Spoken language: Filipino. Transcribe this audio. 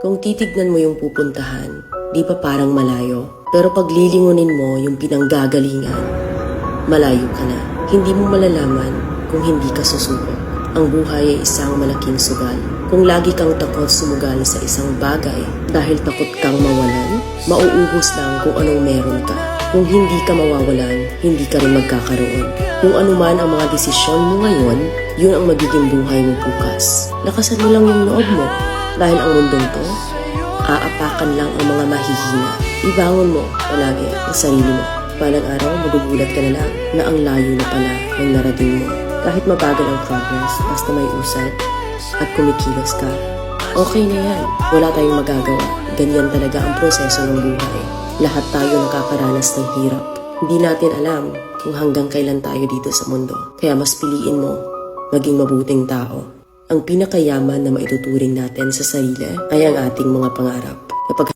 Kung titignan mo yung pupuntahan, di ba parang malayo? Pero pag lilingunin mo yung pinanggagalingan, malayo ka na. Hindi mo malalaman kung hindi ka susubok. Ang buhay ay isang malaking sugal. Kung lagi kang takot sumugal sa isang bagay dahil takot kang mawalan, mauubos lang kung anong meron ka. Kung hindi ka mawawalan, hindi ka rin magkakaroon. Kung anuman ang mga desisyon mo ngayon, yun ang magiging buhay mo bukas. Lakasan mo lang yung loob mo. Dahil ang mundong to, aapakan lang ang mga mahihina. Ibangon mo palagi ang sarili mo. Balang araw, magugulat ka na lang na ang layo na pala ng narating mo. Kahit mabagal ang progress, basta may usad at kumikilos ka, okay na yan. Wala tayong magagawa. Ganyan talaga ang proseso ng buhay. Lahat tayo nakakaranas ng hirap. Hindi natin alam kung hanggang kailan tayo dito sa mundo. Kaya mas piliin mo maging mabuting tao. Ang pinakayaman na maituturing natin sa sarili ay ang ating mga pangarap. Kapag